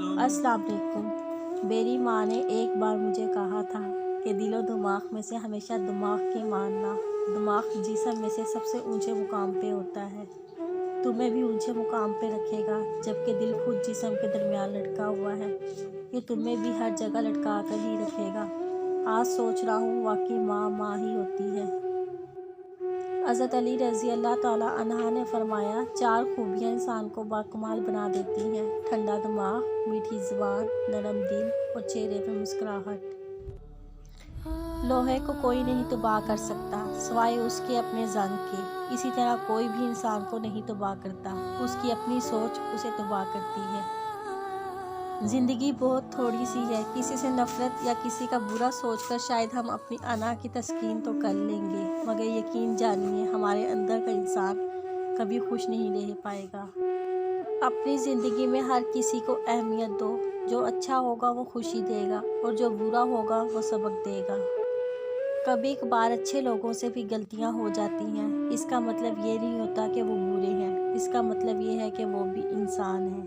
السلام علیکم۔ میری ماں نے ایک بار مجھے کہا تھا کہ دل و دماغ میں سے ہمیشہ دماغ کی ماننا۔ دماغ جسم میں سے سب سے اونچے مقام پہ ہوتا ہے، تمہیں بھی اونچے مقام پہ رکھے گا، جبکہ دل خود جسم کے درمیان لٹکا ہوا ہے، یہ تمہیں بھی ہر جگہ لٹکا کر ہی رکھے گا۔ آج سوچ رہا ہوں واقعی ماں ماں ہی ہوتی ہے۔ حضرت علی رضی اللہ تعالیٰ عنہ نے فرمایا، 4 خوبیاں انسان کو باکمال بنا دیتی ہیں: ٹھنڈا دماغ، میٹھی زبان، نرم دل اور چہرے پہ مسکراہٹ۔ لوہے کو کوئی نہیں تباہ کر سکتا سوائے اس کے اپنے زنگ کے، اسی طرح کوئی بھی انسان کو نہیں تباہ کرتا، اس کی اپنی سوچ اسے تباہ کرتی ہے۔ زندگی بہت تھوڑی سی ہے، کسی سے نفرت یا کسی کا برا سوچ کر شاید ہم اپنی انا کی تسکین تو کر لیں گے، مگر یقین جانیے ہمارے اندر کا انسان کبھی خوش نہیں رہ پائے گا۔ اپنی زندگی میں ہر کسی کو اہمیت دو، جو اچھا ہوگا وہ خوشی دے گا اور جو برا ہوگا وہ سبق دے گا۔ کبھی کبھار اچھے لوگوں سے بھی غلطیاں ہو جاتی ہیں، اس کا مطلب یہ نہیں ہوتا کہ وہ برے ہیں، اس کا مطلب یہ ہے کہ وہ بھی انسان ہیں۔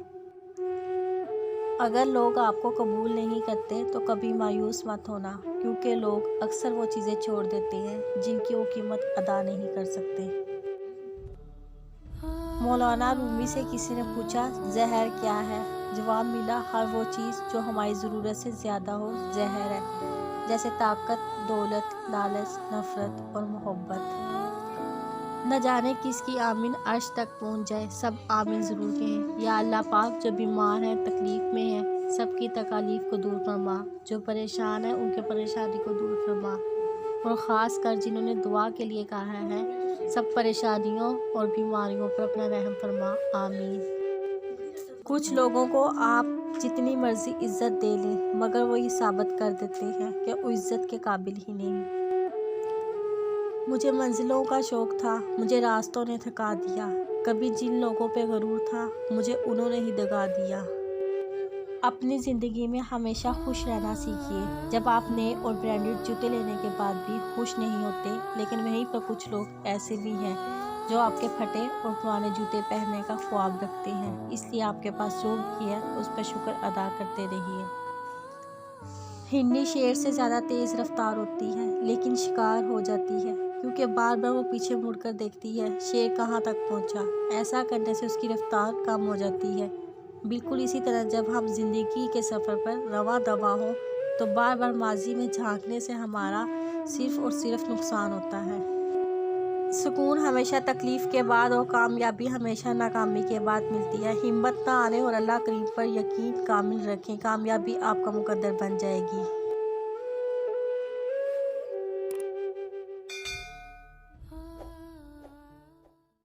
اگر لوگ آپ کو قبول نہیں کرتے تو کبھی مایوس مت ہونا، کیونکہ لوگ اکثر وہ چیزیں چھوڑ دیتے ہیں جن کی وہ قیمت ادا نہیں کر سکتے۔ مولانا رومی سے کسی نے پوچھا، زہر کیا ہے؟ جواب ملا، ہر وہ چیز جو ہماری ضرورت سے زیادہ ہو زہر ہے، جیسے طاقت، دولت، لالچ، نفرت اور محبت۔ نہ جانے کس کی آمین عرش تک پہنچ جائے، سب آمین ضرور کہیں۔ یا اللہ پاک، جو بیمار ہیں، تکلیف میں ہیں، سب کی تکالیف کو دور فرما، جو پریشان ہیں ان کے پریشانی کو دور فرما، اور خاص کر جنہوں نے دعا کے لیے کہا ہے، سب پریشانیوں اور بیماریوں پر اپنا رحم فرما، آمین۔ کچھ لوگوں کو آپ جتنی مرضی عزت دے لیں مگر وہ یہ ثابت کر دیتے ہیں کہ وہ عزت کے قابل ہی نہیں۔ مجھے منزلوں کا شوق تھا، مجھے راستوں نے تھکا دیا، کبھی جن لوگوں پہ غرور تھا، مجھے انہوں نے ہی دگا دیا۔ اپنی زندگی میں ہمیشہ خوش رہنا سیکھیے۔ جب آپ نئے اور برانڈڈ جوتے لینے کے بعد بھی خوش نہیں ہوتے، لیکن وہیں پر کچھ لوگ ایسے بھی ہیں جو آپ کے پھٹے اور پرانے جوتے پہننے کا خواب رکھتے ہیں، اس لیے آپ کے پاس جو بھی ہے اس پر شکر ادا کرتے رہیے۔ ہرنی شیر سے زیادہ تیز رفتار ہوتی ہے لیکن شکار ہو جاتی ہے، کیونکہ بار بار وہ پیچھے مڑ کر دیکھتی ہے شیر کہاں تک پہنچا، ایسا کرنے سے اس کی رفتار کم ہو جاتی ہے۔ بالکل اسی طرح جب ہم زندگی کے سفر پر رواں دواں ہوں تو بار بار ماضی میں جھانکنے سے ہمارا صرف اور صرف نقصان ہوتا ہے۔ سکون ہمیشہ تکلیف کے بعد اور کامیابی ہمیشہ ناکامی کے بعد ملتی ہے۔ ہمت نہ ہاریں اور اللہ کریم پر یقین کامل رکھیں، کامیابی آپ کا مقدر بن جائے گی۔